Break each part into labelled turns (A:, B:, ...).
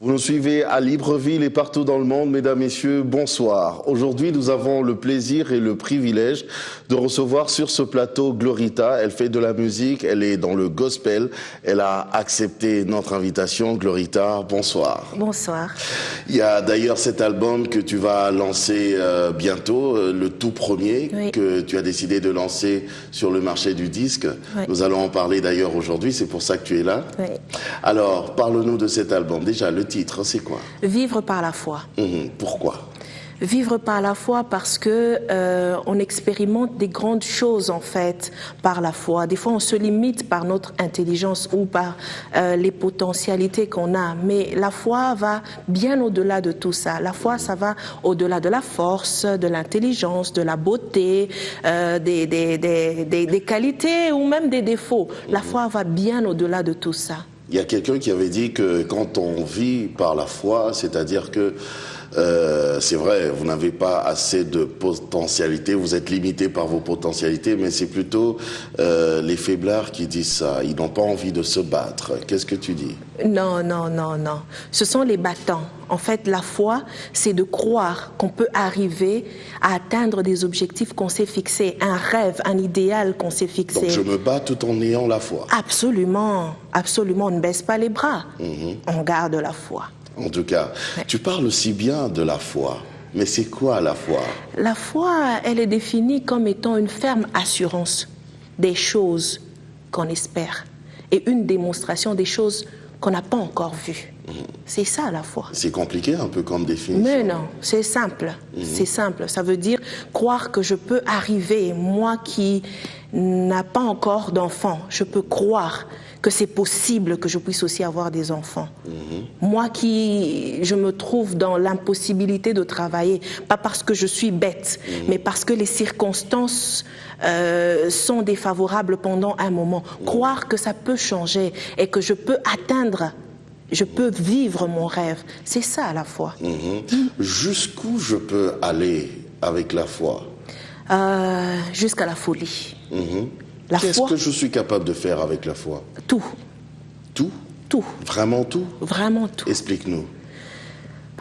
A: Vous nous suivez à Libreville et partout dans le monde, mesdames, messieurs, bonsoir. Aujourd'hui, nous avons le plaisir et le privilège de recevoir sur ce plateau Glorita. Elle fait de la musique, elle est dans le gospel. Elle a accepté notre invitation. Glorita, bonsoir.
B: Bonsoir.
A: Il y a d'ailleurs cet album que tu vas lancer bientôt, le tout premier,
B: oui,
A: que tu as décidé de lancer sur le marché du disque.
B: Oui.
A: Nous allons en parler d'ailleurs aujourd'hui, c'est pour ça que tu es là.
B: Oui.
A: Alors, parle-nous de cet album. Déjà, le titre, c'est quoi?
B: Vivre par la foi.
A: Pourquoi?
B: Vivre par la foi parce que on expérimente des grandes choses en fait par la foi. Des fois, on se limite par notre intelligence ou par les potentialités qu'on a. Mais la foi va bien au-delà de tout ça. La foi, ça va au-delà de la force, de l'intelligence, de la beauté, des qualités ou même des défauts. La foi va bien au-delà de tout ça.
A: Il y a quelqu'un qui avait dit que quand on vit par la foi, c'est-à-dire que c'est vrai, vous n'avez pas assez de potentialité, vous êtes limité par vos potentialités, mais c'est plutôt les faiblards qui disent ça. Ils n'ont pas envie de se battre. Qu'est-ce que tu dis?
B: Non, non, non, non. Ce sont les battants. En fait, la foi, c'est de croire qu'on peut arriver à atteindre des objectifs qu'on s'est fixés, un rêve, un idéal qu'on s'est fixé.
A: Donc je me bats tout en ayant la foi.
B: Absolument, absolument. On ne baisse pas les bras. On garde la foi.
A: En tout cas, tu parles si bien de la foi. Mais c'est quoi la foi?
B: La foi, elle est définie comme étant une ferme assurance des choses qu'on espère et une démonstration des choses qu'on n'a pas encore vues. C'est ça la foi.
A: C'est compliqué un peu comme définition.
B: Mais non, c'est simple. C'est simple. Ça veut dire croire que je peux arriver, moi qui n'a pas encore d'enfant, je peux croire que c'est possible que je puisse aussi avoir des enfants. Moi qui, je me trouve dans l'impossibilité de travailler, pas parce que je suis bête, mais parce que les circonstances sont défavorables pendant un moment. Croire que ça peut changer et que je peux atteindre, je peux vivre mon rêve, c'est ça la foi.
A: Jusqu'où je peux aller avec la foi?
B: Jusqu'à la folie.
A: Qu'est-ce que je suis capable de faire avec la foi?
B: Tout.
A: Tout?
B: Tout.
A: Vraiment tout?
B: Vraiment tout.
A: Explique-nous.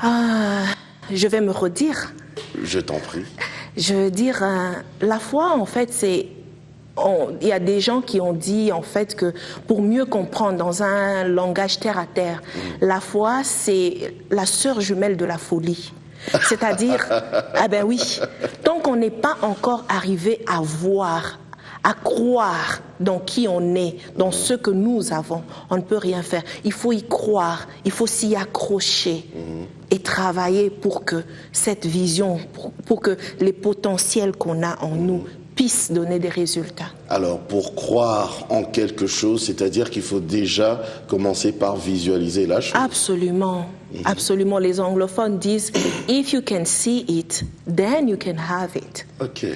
B: Je vais me redire.
A: Je t'en prie.
B: Je veux dire, la foi, en fait, c'est... Il y a des gens qui ont dit, en fait, que pour mieux comprendre dans un langage terre à terre, la foi, c'est la sœur jumelle de la folie. C'est-à-dire, ah ben oui, tant qu'on n'est pas encore arrivé à voir, à croire dans qui on est, dans ce que nous avons, on ne peut rien faire. Il faut y croire, il faut s'y accrocher et travailler pour que cette vision, pour que les potentiels qu'on a en nous puissent donner des résultats.
A: Alors, pour croire en quelque chose, c'est-à-dire qu'il faut déjà commencer par visualiser la chose.
B: Absolument. Absolument. Les anglophones disent « If you can see it, then you can have it ».
A: Ok.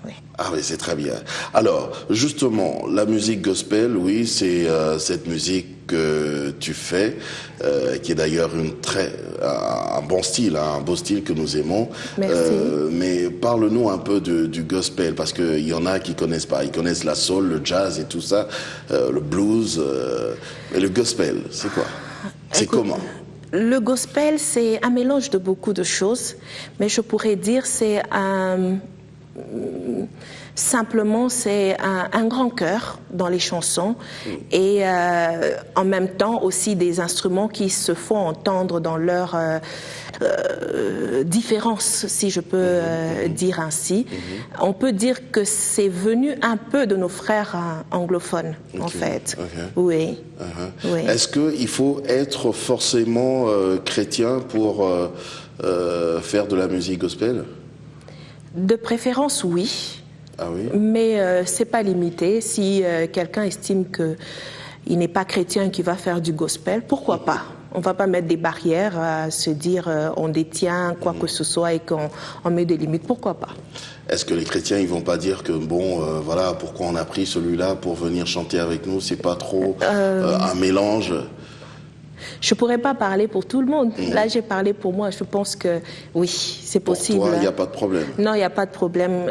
B: Oui.
A: Ah oui, c'est très bien. Alors, justement, la musique gospel, oui, c'est cette musique que tu fais, qui est d'ailleurs un bon style, un beau style que nous aimons.
B: Merci.
A: Mais parle-nous un peu du gospel, parce qu'il y en a qui connaissent pas. Ils connaissent la soul, le jazz et tout ça, le blues. Mais le gospel, c'est quoi? C'est comment?
B: Le gospel, c'est un mélange de beaucoup de choses, mais je pourrais dire c'est simplement c'est un grand cœur dans les chansons et en même temps aussi des instruments qui se font entendre dans leur différence, si je peux dire ainsi. On peut dire que c'est venu un peu de nos frères anglophones, en fait. Oui. Oui.
A: Est-ce qu'il faut être forcément chrétien pour faire de la musique gospel?
B: De préférence, oui.
A: Ah oui?
B: Mais c'est pas limité. Si quelqu'un estime qu'il n'est pas chrétien et qu'il va faire du gospel, pourquoi pas? On ne va pas mettre des barrières à se dire on détient quoi que ce soit et qu'on met des limites. Pourquoi pas?
A: Est-ce que les chrétiens ils vont pas dire que bon voilà pourquoi on a pris celui-là pour venir chanter avec nous, c'est pas trop un mélange?
B: Je pourrais pas parler pour tout le monde. Là, j'ai parlé pour moi. Je pense que oui, c'est possible.
A: Pour toi, il n'y a pas de problème?
B: Non, il n'y a pas de problème.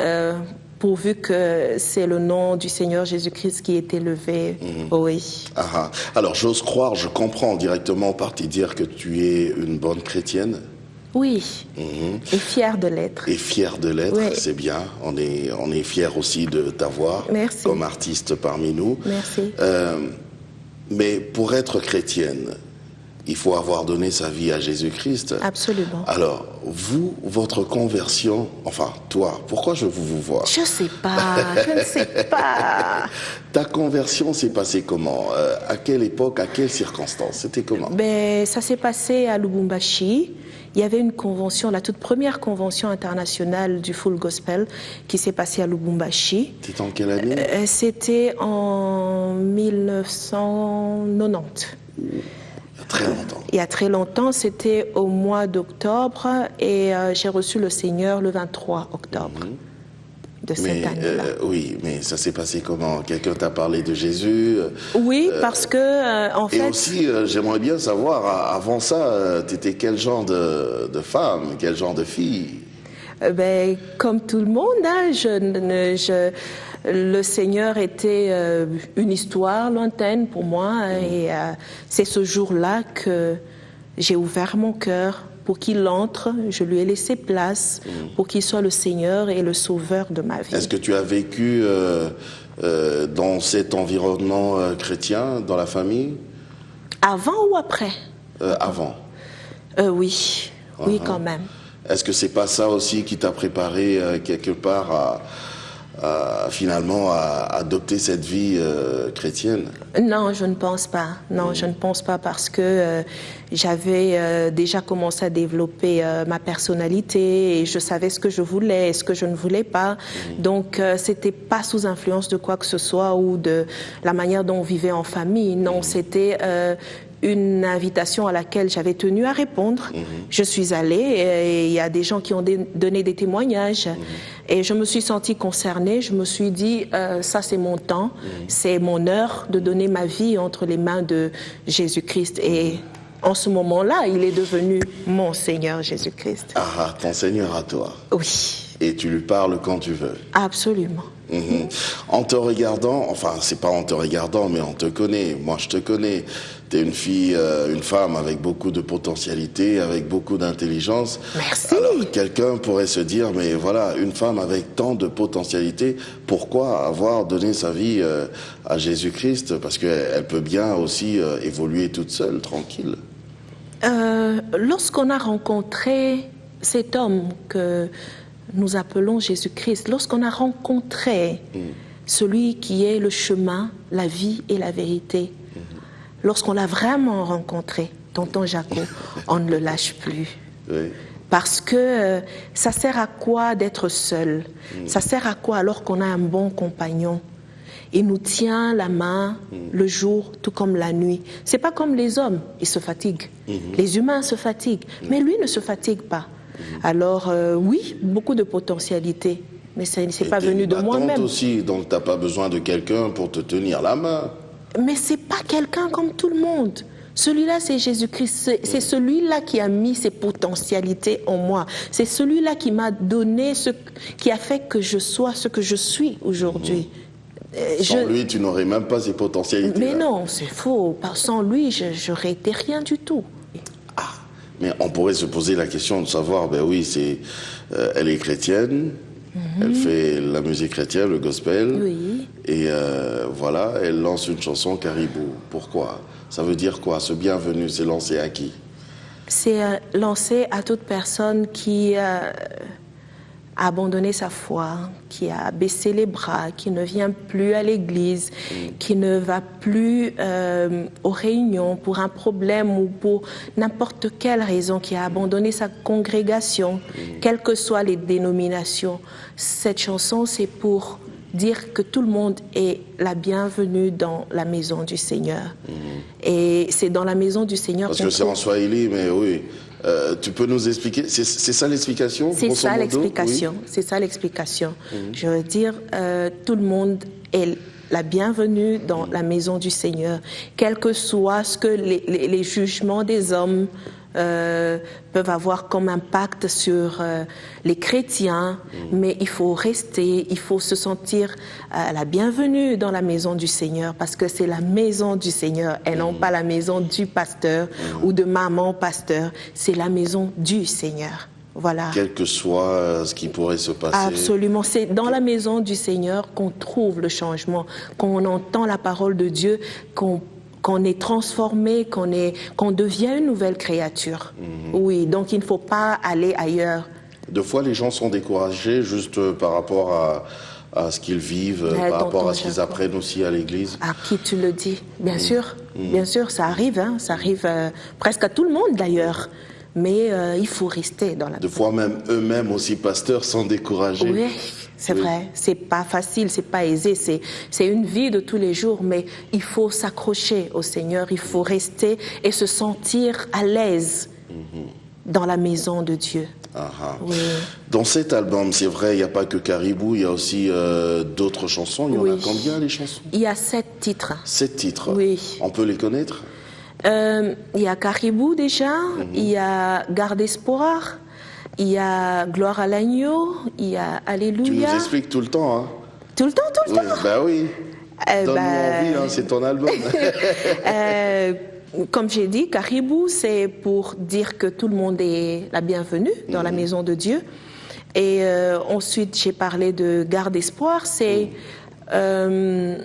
B: pourvu que c'est le nom du Seigneur Jésus-Christ qui est élevé. Oui.
A: Ah, alors, j'ose croire, je comprends directement par te dire que tu es une bonne chrétienne.
B: Oui, et fière de l'être.
A: Et fière de l'être,
B: Oui.
A: c'est bien. On est fiers aussi de t'avoir
B: Merci.
A: comme artiste parmi nous.
B: Merci.
A: Mais pour être chrétienne, il faut avoir donné sa vie à Jésus-Christ.
B: Absolument.
A: Alors, vous, votre conversion, enfin, toi, pourquoi je vous vois?
B: Je sais pas, je ne sais pas.
A: Ta conversion s'est passée comment? À quelle époque, à quelles circonstances? C'était comment?
B: Ben, ça s'est passé à Lubumbashi. Il y avait une convention, la toute première convention internationale du Full Gospel qui s'est passée à Lubumbashi.
A: C'était en quelle année?
B: C'était en 1990.
A: Il y a très longtemps.
B: Il y a très longtemps, c'était au mois d'octobre et j'ai reçu le Seigneur le 23 octobre de cette année-là.
A: Oui, mais ça s'est passé comment? Quelqu'un t'a parlé de Jésus?
B: Oui, parce que en
A: Et
B: fait...
A: aussi, j'aimerais bien savoir, avant ça, t'étais quel genre de femme, quel genre de fille?
B: Ben, comme tout le monde, hein, le Seigneur était une histoire lointaine pour moi et c'est ce jour-là que j'ai ouvert mon cœur pour qu'il entre, je lui ai laissé place pour qu'il soit le Seigneur et le sauveur de ma vie.
A: Est-ce que tu as vécu dans cet environnement chrétien, dans la famille?
B: Avant ou après?
A: Avant.
B: Oui, oui quand même.
A: Est-ce que c'est pas ça aussi qui t'a préparé quelque part finalement à adopter cette vie chrétienne?
B: Non, je ne pense pas. Non, je ne pense pas parce que j'avais déjà commencé à développer ma personnalité et je savais ce que je voulais et ce que je ne voulais pas. Donc, c'était pas sous influence de quoi que ce soit ou de la manière dont on vivait en famille. Non, c'était une invitation à laquelle j'avais tenu à répondre. Je suis allée et il y a des gens qui ont donné des témoignages et je me suis sentie concernée. Je me suis dit, ça c'est mon temps, c'est mon heure de donner ma vie entre les mains de Jésus-Christ. Et en ce moment-là, il est devenu mon Seigneur Jésus-Christ.
A: Ah, ton Seigneur à toi.
B: Oui.
A: Et tu lui parles quand tu veux.
B: Absolument.
A: En te regardant, enfin c'est pas en te regardant, mais on te connaît, moi je te connais, tu es une fille, une femme avec beaucoup de potentialité, avec beaucoup d'intelligence.
B: Merci.
A: Alors quelqu'un pourrait se dire, mais voilà, une femme avec tant de potentialité, pourquoi avoir donné sa vie à Jésus-Christ? Parce qu'elle peut bien aussi évoluer toute seule, tranquille.
B: Lorsqu'on a rencontré cet homme que nous appelons Jésus-Christ, lorsqu'on a rencontré celui qui est le chemin, la vie et la vérité, lorsqu'on l'a vraiment rencontré, tonton Jaco, on ne le lâche plus.
A: Oui.
B: Parce que ça sert à quoi d'être seul? Ça sert à quoi alors qu'on a un bon compagnon? Il nous tient la main le jour tout comme la nuit. C'est pas comme les hommes, ils se fatiguent. Les humains se fatiguent, mais lui ne se fatigue pas. Alors oui, beaucoup de potentialité, mais ça n'est pas venu de moi-même.
A: Aussi, donc t'as pas besoin de quelqu'un pour te tenir la main.
B: Mais c'est pas quelqu'un comme tout le monde. Celui-là, c'est Jésus-Christ. C'est celui-là qui a mis ses potentialités en moi. C'est celui-là qui m'a donné qui a fait que je sois ce que je suis aujourd'hui.
A: Sans lui, tu n'aurais même pas ces potentialités.
B: Mais non, c'est faux. Sans lui, je n'aurais été rien du tout.
A: Ah, mais on pourrait se poser la question de savoir, ben oui, elle est chrétienne, elle fait la musique chrétienne, le gospel,
B: Oui.
A: et voilà, elle lance une chanson Caribou. Pourquoi? Ça veut dire quoi? Ce bienvenu, c'est lancé à qui?
B: C'est lancé à toute personne qui a abandonné sa foi, qui a baissé les bras, qui ne vient plus à l'église, qui ne va plus aux réunions pour un problème ou pour n'importe quelle raison, qui a abandonné sa congrégation, quelles que soient les dénominations. Cette chanson, c'est pour dire que tout le monde est la bienvenue dans la maison du Seigneur. Et c'est dans la maison du Seigneur
A: Parce que c'est en swahili, mais oui. Tu peux nous expliquer? C'est ça l'explication?
B: C'est ça l'explication. Oui. C'est ça l'explication. Je veux dire, tout le monde est la bienvenue dans la maison du Seigneur, quel que soit ce que les jugements des hommes peuvent avoir comme impact sur les chrétiens, mais il faut rester, il faut se sentir la bienvenue dans la maison du Seigneur, parce que c'est la maison du Seigneur et non pas la maison du pasteur ou de maman pasteur, c'est la maison du Seigneur. Voilà.
A: Quel que soit ce qui pourrait se passer.
B: Absolument. C'est dans la maison du Seigneur qu'on trouve le changement, qu'on entend la parole de Dieu, qu'on est transformé, qu'on devient une nouvelle créature. Oui, donc il ne faut pas aller ailleurs.
A: Deux fois, les gens sont découragés juste par rapport à ce qu'ils vivent, par rapport à ce qu'ils apprennent aussi à l'église.
B: À qui tu le dis? Bien sûr, bien sûr, ça arrive. Hein, ça arrive presque à tout le monde d'ailleurs. Mais il faut rester dans la...
A: Des fois même eux-mêmes aussi pasteurs sont découragés.
B: Oui, c'est vrai. C'est pas facile, c'est pas aisé. C'est une vie de tous les jours, mais il faut s'accrocher au Seigneur. Il faut rester et se sentir à l'aise dans la maison de Dieu.
A: Oui. Dans cet album, c'est vrai, il n'y a pas que Caribou, il y a aussi d'autres chansons. Il y en a combien, les chansons?
B: Il y a 7 titres.
A: 7 titres?
B: Oui.
A: On peut les connaître?
B: Il y a Caribou déjà, il y a Garde Espoir, il y a Gloire à l'agneau, il y a Alléluia.
A: Tu nous expliques tout le temps, hein?
B: Tout le temps, tout le temps.
A: Ben oui. Donne-nous envie, hein, c'est ton album.
B: Comme j'ai dit, Caribou, c'est pour dire que tout le monde est la bienvenue dans la maison de Dieu. Et ensuite, j'ai parlé de Garde Espoir, c'est un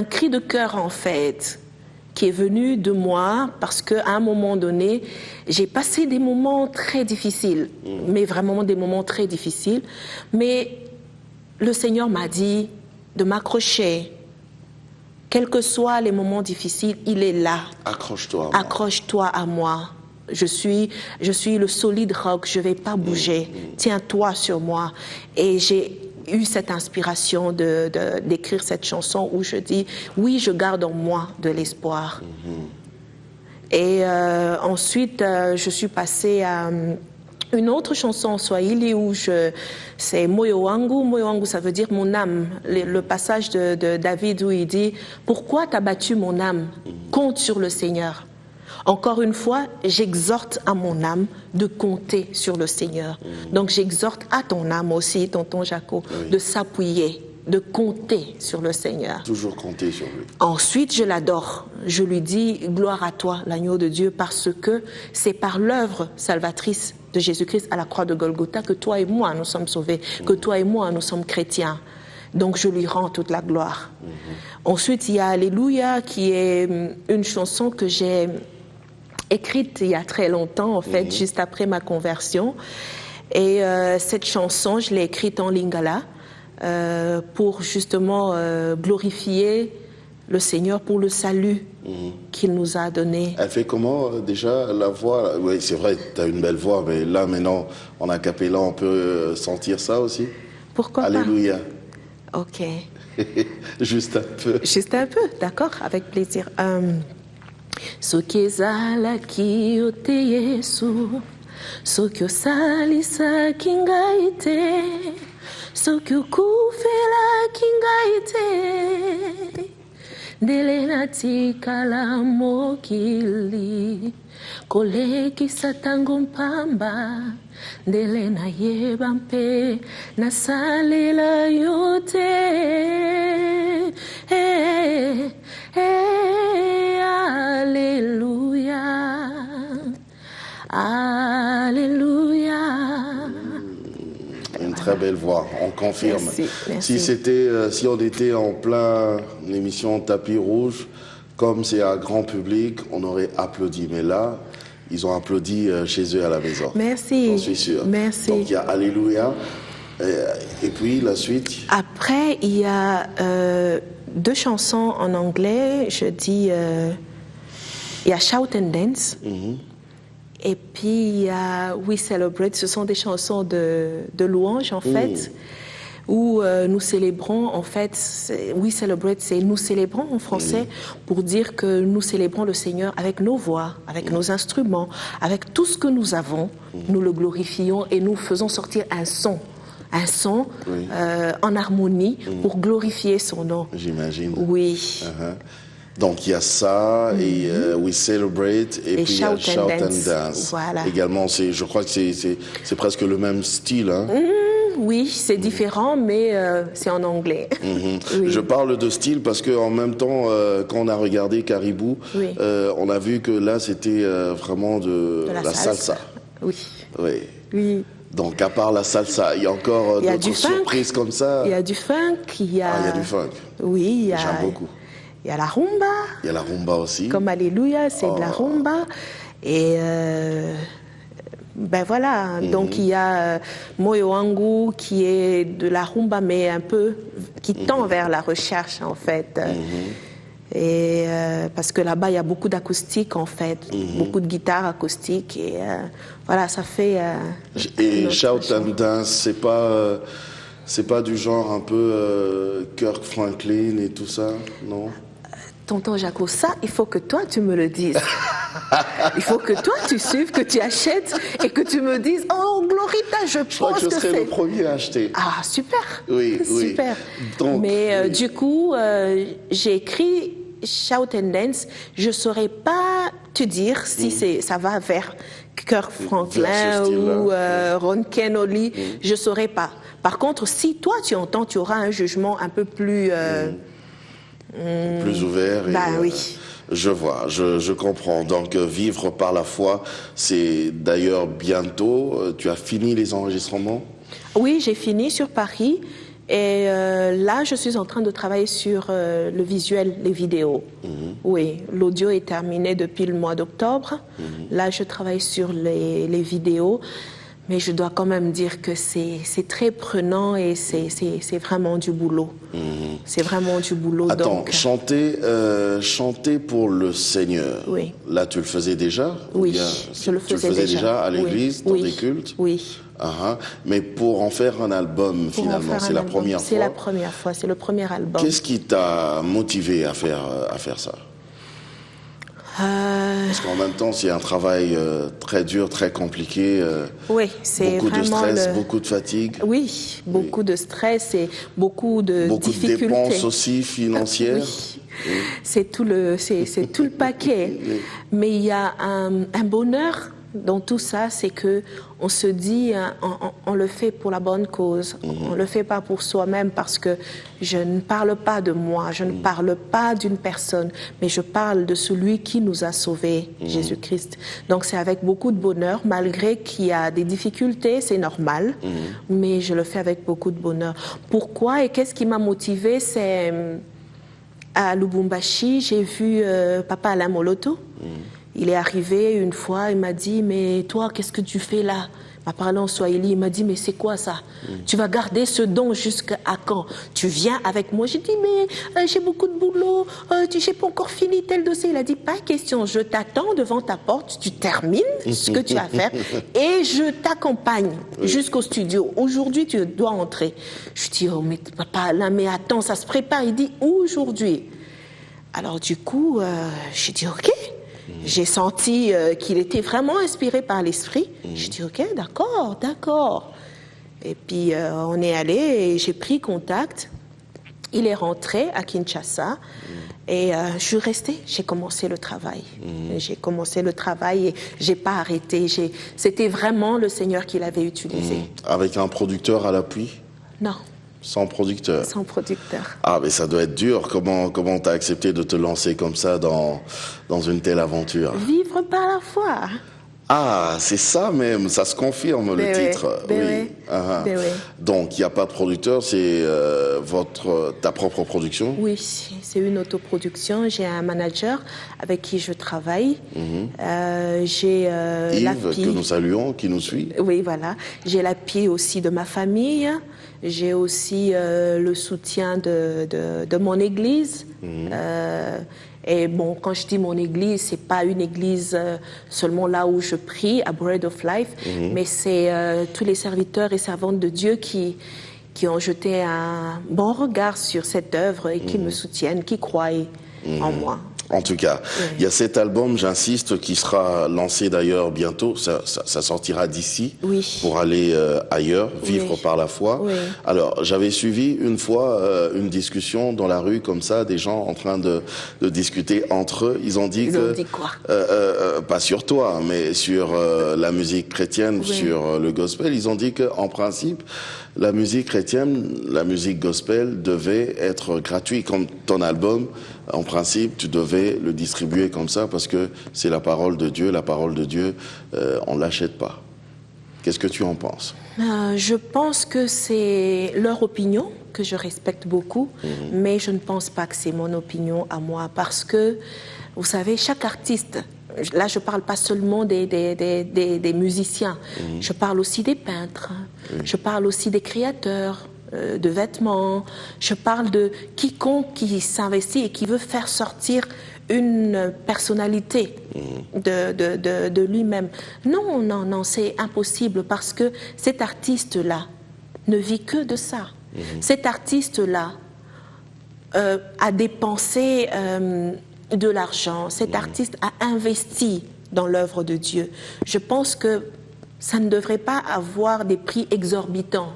B: cri de cœur en fait, qui est venu de moi parce qu'à un moment donné, j'ai passé des moments très difficiles, mais vraiment des moments très difficiles. Mais le Seigneur m'a dit de m'accrocher. Quels que soient les moments difficiles, il est là.
A: Accroche-toi à moi.
B: Accroche-toi à moi. Je suis le solide roc, je ne vais pas bouger. Tiens-toi sur moi. Et j'ai eu cette inspiration d'écrire cette chanson où je dis oui, je garde en moi de l'espoir. Et ensuite je suis passée à une autre chanson en Swahili où c'est Moyo Wangu. Moyo Wangu, ça veut dire mon âme. Le passage de David où il dit pourquoi t'as battu mon âme? Compte sur le Seigneur. Encore une fois, j'exhorte à mon âme de compter sur le Seigneur. Donc j'exhorte à ton âme aussi, tonton Jaco, de s'appuyer, de compter sur le Seigneur.
A: Toujours compter sur lui.
B: Ensuite, je l'adore. Je lui dis gloire à toi, l'agneau de Dieu, parce que c'est par l'œuvre salvatrice de Jésus-Christ à la croix de Golgotha que toi et moi nous sommes sauvés, que toi et moi nous sommes chrétiens. Donc je lui rends toute la gloire. Ensuite, il y a Alléluia qui est une chanson que j'ai écrite il y a très longtemps, en fait, juste après ma conversion. Et cette chanson, je l'ai écrite en lingala pour justement glorifier le Seigneur pour le salut qu'il nous a donné.
A: Elle fait comment déjà la voix? Oui, c'est vrai, tu as une belle voix, mais là maintenant, en a cappella, on peut sentir ça aussi?
B: Pourquoi
A: Alléluia.
B: Pas? Ok.
A: Juste un peu.
B: Juste un peu, d'accord, avec plaisir. Soki ezalaki yo te Yesu, soki osalisaki ngai te, soki okufelaki ngai te, ndele natikala mokili, kolekisa tango mpamba, ndele nayeba mpe nasalela yo te. Alléluia, Alléluia.
A: Une très belle voix, on confirme.
B: Merci.
A: Si on était en plein émission Tapis Rouge, comme c'est un grand public, on aurait applaudi. Mais là, ils ont applaudi chez eux à la maison.
B: Merci.
A: J'en suis sûr.
B: Merci.
A: Donc il y a Alléluia. Et puis la suite.
B: Après, il y a 2 chansons en anglais. Je dis, il y a Shout and Dance. Et puis il y a We Celebrate. Ce sont des chansons de louange en fait, où nous célébrons en fait. We Celebrate, c'est nous célébrons en français pour dire que nous célébrons le Seigneur avec nos voix, avec nos instruments, avec tout ce que nous avons. Nous le glorifions et nous faisons sortir un son en harmonie pour glorifier son nom.
A: J'imagine.
B: Oui.
A: Donc il y a ça, et We Celebrate, et puis il y a Shout and Dance.
B: Voilà.
A: Également, je crois que c'est presque le même style. Hein.
B: Oui, c'est différent, mais c'est en anglais.
A: Oui.
B: Oui.
A: Je parle de style parce qu'en même temps, quand on a regardé Caribou,
B: Oui.
A: on a vu que là, c'était vraiment de
B: la
A: salsa.
B: Oui.
A: Oui.
B: Oui.
A: Donc, à part la salsa, il y a encore d'autres surprises comme ça.
B: Il y a du funk, il y a
A: du funk.
B: Oui,
A: j'aime beaucoup.
B: Il y a la rumba.
A: Il y a la rumba aussi.
B: Comme Alléluia, c'est de la rumba. Et ben voilà, donc il y a Moyo Wangu qui est de la rumba, mais un peu qui tend vers la recherche en fait. Et parce que là-bas il y a beaucoup d'acoustique en fait, beaucoup de guitares acoustiques et voilà, ça fait.
A: Et Shout and Dance, c'est pas du genre un peu Kirk Franklin et tout ça, non?
B: Tonton Jaco, ça, il faut que toi, tu me le dises. Il faut que toi, tu suives, que tu achètes et que tu me dises, oh, Glorita, je
A: crois
B: pense
A: que je serai le premier à acheter.
B: Ah, super.
A: Oui,
B: super.
A: Donc,
B: mais du coup, j'ai écrit Shout and Dance. Je ne saurais pas te dire si ça va vers Kirk Franklin ou Ron Kenoly. Je ne saurais pas. Par contre, si toi, tu entends, tu auras un jugement un peu plus...
A: plus ouvert.
B: Oui.
A: Je vois, je comprends. Donc, vivre par la foi, c'est d'ailleurs bientôt. Tu as fini les enregistrements?
B: Oui, j'ai fini sur Paris. Et là, je suis en train de travailler sur le visuel, les vidéos. Oui, l'audio est terminé depuis le mois d'octobre. Là, je travaille sur les vidéos. Mais je dois quand même dire que c'est très prenant et c'est vraiment du boulot. C'est vraiment du boulot.
A: Attends,
B: donc...
A: chanter pour le Seigneur.
B: Oui.
A: Là, tu le faisais déjà?
B: Oui, je le faisais déjà.
A: Tu le faisais déjà à l'église, dans des cultes?
B: Oui.
A: Mais pour en faire un album, finalement, c'est la première fois?
B: C'est la première fois, c'est le premier album.
A: Qu'est-ce qui t'a motivé à faire ça? Parce qu'en même temps, c'est un travail très dur, très compliqué.
B: Oui, c'est
A: beaucoup de stress,
B: le...
A: beaucoup de fatigue.
B: Oui, beaucoup de stress et beaucoup de difficultés.
A: Beaucoup de dépenses aussi financières.
B: Oui. C'est tout le paquet. Mais il y a un bonheur dans tout ça, c'est que on se dit, on le fait pour la bonne cause. On le fait pas pour soi-même parce que je ne parle pas de moi, je ne parle pas d'une personne, mais je parle de celui qui nous a sauvés, Jésus-Christ. Donc c'est avec beaucoup de bonheur, malgré qu'il y a des difficultés, c'est normal, mais je le fais avec beaucoup de bonheur. Pourquoi et qu'est-ce qui m'a motivée? C'est à Lubumbashi, j'ai vu Papa Alain Moloto. Il est arrivé une fois, il m'a dit, mais toi, qu'est-ce que tu fais là? Il m'a parlé en swahili, il m'a dit, mais c'est quoi ça? Tu vas garder ce don jusqu'à quand? Tu viens avec moi? J'ai dit, mais j'ai beaucoup de boulot, j'ai pas encore fini tel dossier. Il a dit, pas question, je t'attends devant ta porte, tu termines ce que tu as à faire et je t'accompagne jusqu'au studio. Aujourd'hui, tu dois entrer. Je dis, oh, mais papa, là, mais attends, ça se prépare. Il dit, aujourd'hui. Alors du coup, j'ai dit, ok. J'ai senti qu'il était vraiment inspiré par l'esprit. J'ai dit, ok, d'accord. Et puis, on est allé et j'ai pris contact. Il est rentré à Kinshasa et je suis restée. J'ai commencé le travail. J'ai commencé le travail et j'ai pas arrêté. C'était vraiment le Seigneur qui l'avait utilisé.
A: Avec un producteur à l'appui?
B: Non.
A: Sans producteur?
B: Sans producteur.
A: Ah, mais ça doit être dur. Comment t'as accepté de te lancer comme ça dans une telle aventure?
B: Vivre par la foi.
A: Ah, c'est ça même, ça se confirme le titre. Oui. Donc, il n'y a pas de producteur, c'est ta propre production?
B: Oui, c'est une autoproduction. J'ai un manager avec qui je travaille. J'ai
A: Yves, que nous saluons, qui nous suit.
B: Oui, voilà. J'ai l'appui aussi de ma famille. J'ai aussi le soutien de mon église. Et bon, quand je dis mon église, c'est pas une église seulement là où je prie, à Bread of Life, mais c'est tous les serviteurs et servantes de Dieu qui ont jeté un bon regard sur cette œuvre et qui me soutiennent, qui croient en moi.
A: En tout cas, il y a cet album, j'insiste, qui sera lancé d'ailleurs bientôt. Ça sortira d'ici pour aller ailleurs, vivre par la foi.
B: Oui.
A: Alors, j'avais suivi une fois une discussion dans la rue comme ça, des gens en train de discuter entre eux. Ils ont dit
B: ont dit quoi
A: pas sur toi, mais sur la musique chrétienne, sur le gospel. Ils ont dit que, en principe, la musique chrétienne, la musique gospel devait être gratuite. Comme ton album, en principe, tu devais le distribuer comme ça parce que c'est la parole de Dieu. La parole de Dieu, on ne l'achète pas. Qu'est-ce que tu en penses?
B: Je pense que c'est leur opinion, que je respecte beaucoup, mais je ne pense pas que c'est mon opinion à moi parce que, vous savez, chaque artiste... Là, je ne parle pas seulement des musiciens, je parle aussi des peintres, je parle aussi des créateurs de vêtements, je parle de quiconque qui s'investit et qui veut faire sortir une personnalité de lui-même. Non, non, non, c'est impossible parce que cet artiste-là ne vit que de ça. Cet artiste-là a dépensé... de l'argent, cet artiste a investi dans l'œuvre de Dieu. Je pense que ça ne devrait pas avoir des prix exorbitants,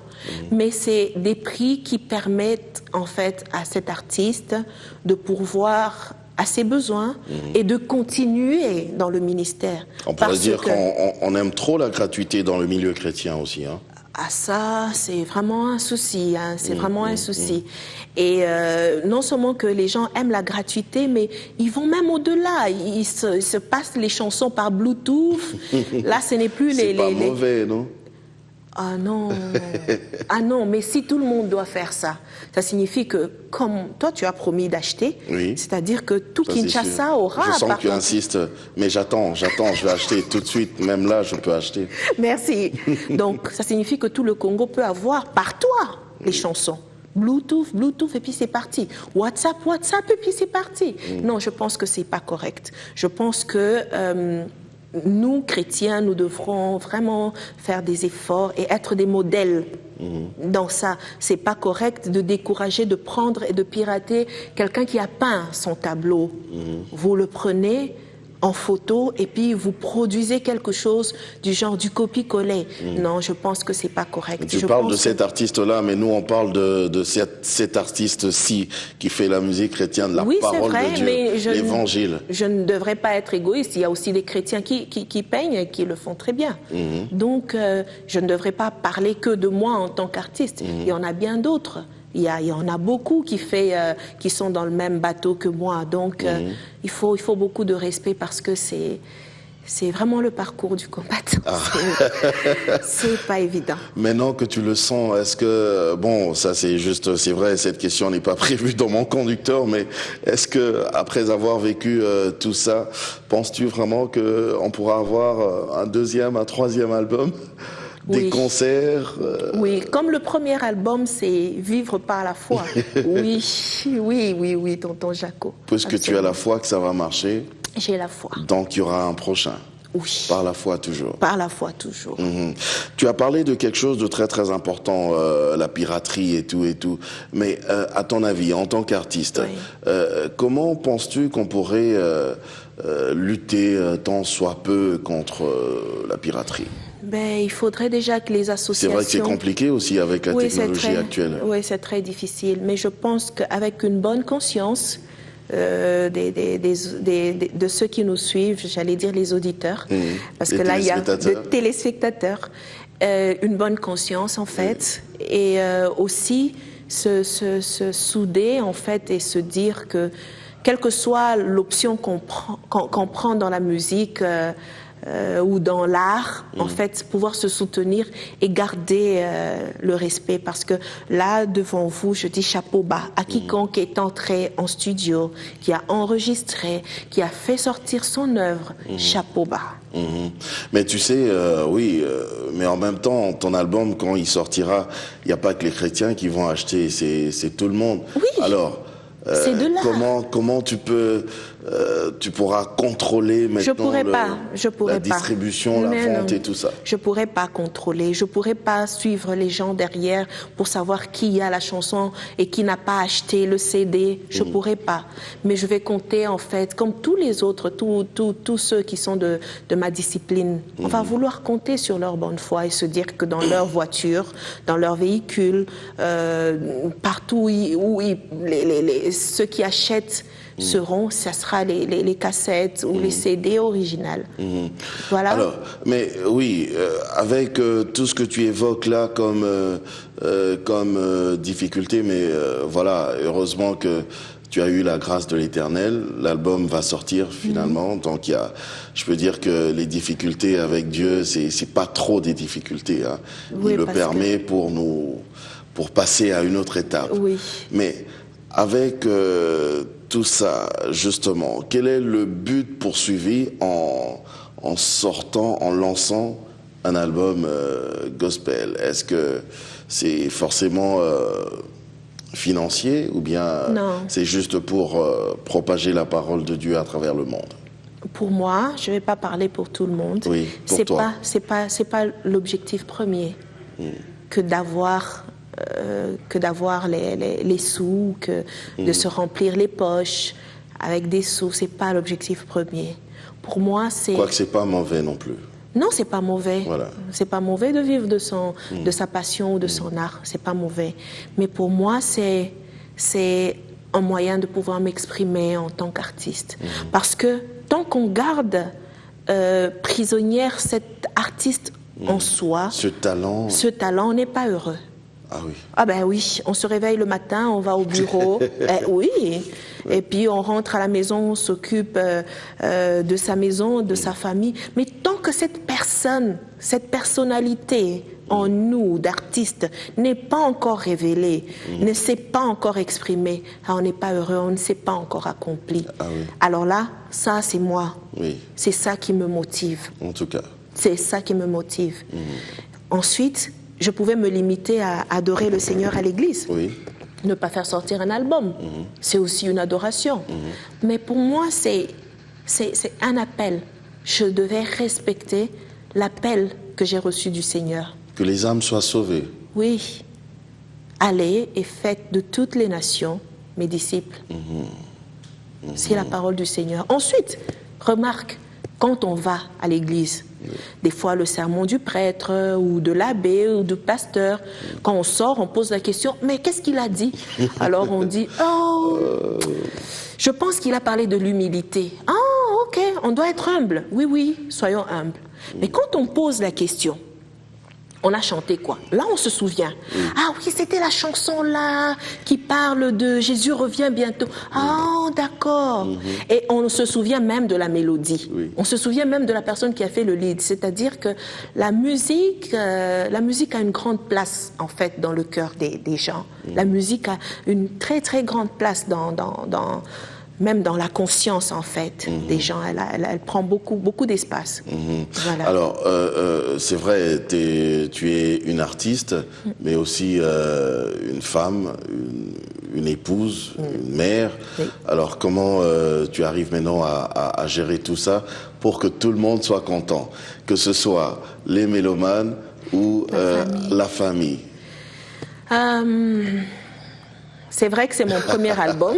B: mais c'est des prix qui permettent en fait à cet artiste de pourvoir à ses besoins et de continuer dans le ministère.
A: On pourrait dire qu'on aime trop la gratuité dans le milieu chrétien aussi, hein.
B: Ah ça, c'est vraiment un souci, hein, c'est vraiment un souci. Et non seulement que les gens aiment la gratuité, mais ils vont même au-delà. Ils se passent les chansons par Bluetooth. Là, ce n'est plus
A: c'est pas mauvais, non?
B: Ah non, ah non, mais si tout le monde doit faire ça, ça signifie que comme toi tu as promis d'acheter, c'est-à-dire que tout Kinshasa aura...
A: Je sens que tu insistes, mais j'attends, je vais acheter tout de suite, même là je peux acheter.
B: Merci. Donc ça signifie que tout le Congo peut avoir par toi les chansons. Bluetooth, et puis c'est parti. WhatsApp, et puis c'est parti. Non, je pense que c'est pas correct. Je pense que... nous, chrétiens, nous devrons vraiment faire des efforts et être des modèles dans ça. C'est pas correct de décourager, de prendre et de pirater quelqu'un qui a peint son tableau. Vous le prenez en photo et puis vous produisez quelque chose du genre du copier-coller. Non, je pense que c'est pas correct.
A: Tu parles de cet artiste-là, mais nous on parle de cet artiste-ci qui fait la musique chrétienne, la parole de Dieu, l'évangile.
B: Je ne devrais pas être égoïste. Il y a aussi des chrétiens qui peignent et qui le font très bien. Donc, je ne devrais pas parler que de moi en tant qu'artiste. Il y en a bien d'autres. Il y en a beaucoup qui sont dans le même bateau que moi. Donc, il faut beaucoup de respect parce que c'est vraiment le parcours du combattant. C'est pas évident.
A: Maintenant que tu le sens, est-ce que, bon, ça c'est juste, c'est vrai, cette question n'est pas prévue dans mon conducteur, mais est-ce que, après avoir vécu tout ça, penses-tu vraiment qu'on pourra avoir un deuxième, un troisième album? Des concerts
B: Oui, comme le premier album, c'est Vivre par la foi. Oui, tonton Jaco.
A: Puisque tu as la foi que ça va marcher.
B: J'ai la foi.
A: Donc il y aura un prochain.
B: Oui.
A: Par la foi toujours.
B: Par la foi toujours.
A: Tu as parlé de quelque chose de très très important, la piraterie et tout. Mais à ton avis, en tant qu'artiste, comment penses-tu qu'on pourrait lutter tant soit peu contre la piraterie?
B: Il faudrait déjà que les associations...
A: C'est vrai que c'est compliqué aussi avec la technologie actuelle.
B: Oui, c'est très difficile. Mais je pense qu'avec une bonne conscience de ceux qui nous suivent, j'allais dire les auditeurs, parce que là, il y a des téléspectateurs, une bonne conscience en fait, et aussi se souder en fait et se dire que quelle que soit l'option qu'on prend dans la musique... ou dans l'art, en fait, pouvoir se soutenir et garder le respect. Parce que là, devant vous, je dis chapeau bas à quiconque est entré en studio, qui a enregistré, qui a fait sortir son œuvre, chapeau bas.
A: Mais tu sais, mais en même temps, ton album, quand il sortira, il n'y a pas que les chrétiens qui vont acheter, c'est tout le monde.
B: Oui.
A: Alors...
B: c'est de l'art.
A: Comment tu peux tu pourras contrôler maintenant la distribution, la vente et tout ça.
B: Je pourrais pas contrôler, je pourrais pas suivre les gens derrière pour savoir qui a la chanson et qui n'a pas acheté le CD. Je pourrais pas. Mais je vais compter en fait, comme tous les autres, tous ceux qui sont de ma discipline. On va vouloir compter sur leur bonne foi et se dire que dans leur voiture, dans leur véhicule, partout où ceux qui achètent seront, ça sera les cassettes ou les CD originales. Voilà.
A: Alors, mais oui, avec tout ce que tu évoques là comme difficulté, mais voilà, heureusement que tu as eu la grâce de l'Éternel. L'album va sortir finalement, donc je peux dire que les difficultés avec Dieu, c'est pas trop des difficultés. Hein.
B: Oui,
A: il le permet pour passer à une autre étape.
B: Oui.
A: Mais avec tout ça, justement, quel est le but poursuivi en lançant un album gospel? Est-ce que c'est forcément financier ou bien c'est juste pour propager la parole de Dieu à travers le monde?
B: Pour moi, je ne vais pas parler pour tout le monde.
A: Oui, pour toi.
B: C'est pas l'objectif premier que d'avoir les sous, de se remplir les poches avec des sous. C'est pas l'objectif premier. Pour moi, c'est...
A: Quoique c'est pas mauvais non plus.
B: Non, c'est pas mauvais.
A: Voilà.
B: C'est pas mauvais de vivre de sa passion ou de son art. C'est pas mauvais. Mais pour moi, c'est un moyen de pouvoir m'exprimer en tant qu'artiste. Parce que tant qu'on garde prisonnière cet artiste en soi, ce talent, on n'est pas heureux.
A: Ah oui.
B: Ah ben oui, on se réveille le matin, on va au bureau, oui, et puis on rentre à la maison, on s'occupe de sa maison, de sa famille. Mais tant que cette personnalité en nous, d'artiste, n'est pas encore révélée, ne s'est pas encore exprimée, on n'est pas heureux, on ne s'est pas encore accompli.
A: Ah oui.
B: Alors là, ça c'est moi.
A: Oui.
B: C'est ça qui me motive.
A: En tout cas.
B: C'est ça qui me motive. Ensuite, je pouvais me limiter à adorer le Seigneur à l'église.
A: Oui.
B: Ne pas faire sortir un album. C'est aussi une adoration. Mais pour moi, c'est un appel. Je devais respecter l'appel que j'ai reçu du Seigneur.
A: Que les âmes soient sauvées.
B: Oui. Allez et faites de toutes les nations mes disciples. C'est la parole du Seigneur. Ensuite, remarque, quand on va à l'église, des fois le sermon du prêtre ou de l'abbé ou du pasteur, quand on sort, on pose la question, mais qu'est-ce qu'il a dit? Alors on dit, oh, je pense qu'il a parlé de l'humilité. Ah, ok, on doit être humble. Oui, oui, soyons humbles. Mais quand on pose la question, on a chanté quoi? Là, on se souvient. Ah oui, c'était la chanson là qui parle de Jésus revient bientôt. Ah, d'accord. Et on se souvient même de la mélodie. On se souvient même de la personne qui a fait le lead. C'est-à-dire que la musique a une grande place en fait dans le cœur des gens. La musique a une très très grande place même dans la conscience en fait des gens, elle prend beaucoup d'espace. Voilà.
A: Alors c'est vrai, tu es une artiste, mais aussi une femme, une épouse, une mère. Oui. Alors comment tu arrives maintenant à gérer tout ça pour que tout le monde soit content, que ce soit les mélomanes ou la famille?
B: C'est vrai que c'est mon premier album.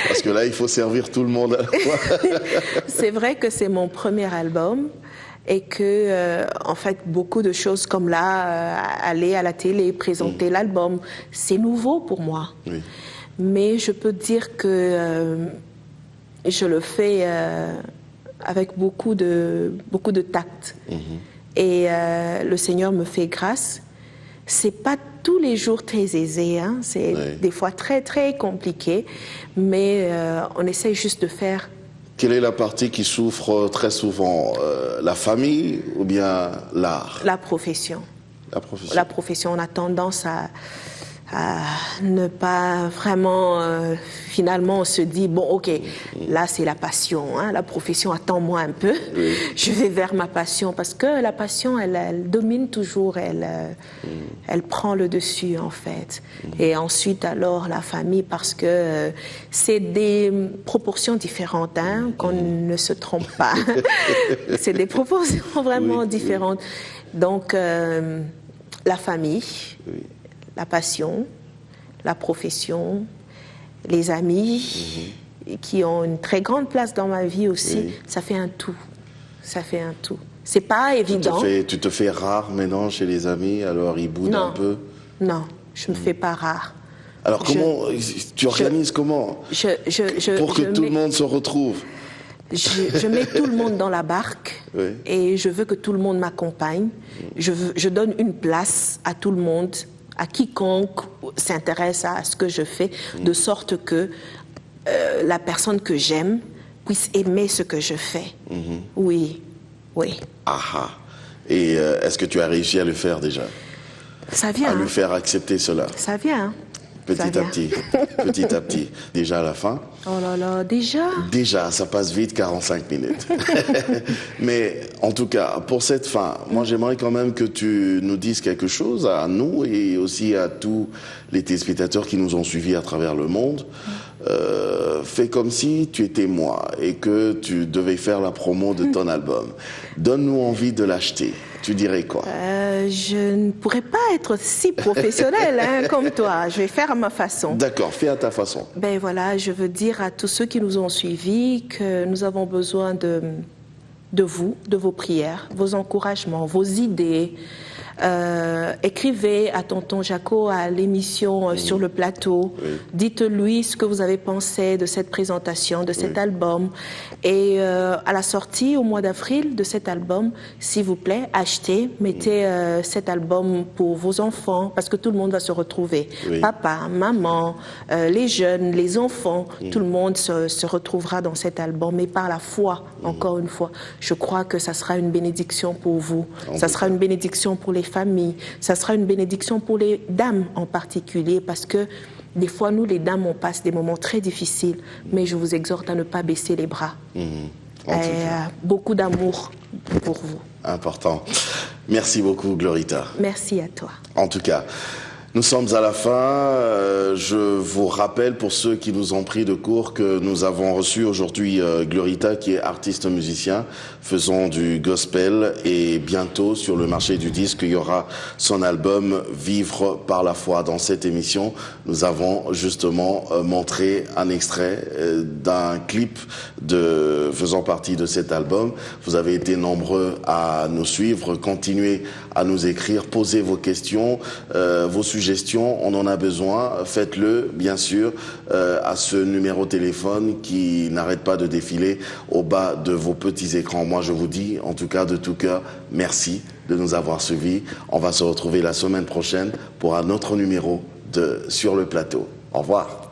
A: Parce que là, il faut servir tout le monde à la fois.
B: C'est vrai que c'est mon premier album et que, en fait, beaucoup de choses comme là, aller à la télé, présenter l'album, c'est nouveau pour moi. Oui. Mais je peux dire que je le fais avec beaucoup de tact. Et le Seigneur me fait grâce. C'est pas tous les jours très aisé, hein. C'est des fois très très compliqué, mais on essaie juste de faire.
A: Quelle est la partie qui souffre très souvent, la famille ou bien l'art?
B: La profession. La profession, on a tendance ne pas vraiment, finalement, on se dit, bon, ok, là c'est la passion, hein, la profession, attends-moi un peu, je vais vers ma passion, parce que la passion, elle domine toujours, elle prend le dessus, en fait. Et ensuite, alors, la famille, parce que c'est des proportions différentes, hein, qu'on ne se trompe pas. C'est des proportions vraiment différentes. Donc, la famille, la passion, la profession, les amis qui ont une très grande place dans ma vie aussi, ça fait un tout. Ça fait un tout. C'est pas évident.
A: Tu te fais rare maintenant chez les amis, alors ils boudent un peu?
B: Non, je me fais pas rare.
A: Alors tu organises comment pour que tout le monde se retrouve?
B: Je mets tout le monde dans la barque et je veux que tout le monde m'accompagne. Je donne une place à tout le monde, à quiconque s'intéresse à ce que je fais, de sorte que la personne que j'aime puisse aimer ce que je fais. Oui.
A: Ah. Et est-ce que tu as réussi à le faire déjà?
B: Ça vient.
A: À lui faire accepter cela?
B: Ça vient.
A: Petit à petit. Déjà à la fin?
B: Oh là là, déjà?
A: Déjà, ça passe vite, 45 minutes. Mais en tout cas, pour cette fin, moi j'aimerais quand même que tu nous dises quelque chose à nous et aussi à tous les téléspectateurs qui nous ont suivis à travers le monde. Fais comme si tu étais moi et que tu devais faire la promo de ton album. Donne-nous envie de l'acheter. Tu dirais quoi?
B: Je ne pourrais pas être si professionnelle comme toi. Je vais faire à ma façon.
A: D'accord, fais à ta façon.
B: Ben voilà, je veux dire à tous ceux qui nous ont suivis que nous avons besoin de vous, de vos prières, vos encouragements, vos idées. Écrivez à tonton Jaco à l'émission sur le plateau. Dites-lui ce que vous avez pensé de cette présentation, de cet album. Et à la sortie, au mois d'avril de cet album, s'il vous plaît, achetez, mettez cet album pour vos enfants, parce que tout le monde va se retrouver. Papa, maman, les jeunes, les enfants, tout le monde se retrouvera dans cet album. Et par la foi, encore une fois, je crois que ça sera une bénédiction pour vous. Ça sera une bénédiction pour les familles. Ça sera une bénédiction pour les dames en particulier, parce que des fois, nous, les dames, on passe des moments très difficiles, mais je vous exhorte à ne pas baisser les bras. Beaucoup d'amour pour vous.
A: Important. Merci beaucoup, Glorita.
B: Merci à toi.
A: En tout cas, nous sommes à la fin. Je vous rappelle, pour ceux qui nous ont pris de court, que nous avons reçu aujourd'hui Glorita, qui est artiste musicien, faisant du gospel. Et bientôt, sur le marché du disque, il y aura son album « Vivre par la foi ». Dans cette émission, nous avons justement montré un extrait d'un clip faisant partie de cet album. Vous avez été nombreux à nous suivre. Continuez à nous écrire, posez vos questions, vos suggestions, on en a besoin. Faites-le, bien sûr, à ce numéro de téléphone qui n'arrête pas de défiler au bas de vos petits écrans. Moi, je vous dis, en tout cas, de tout cœur, merci de nous avoir suivis. On va se retrouver la semaine prochaine pour un autre numéro de Sur le plateau. Au revoir.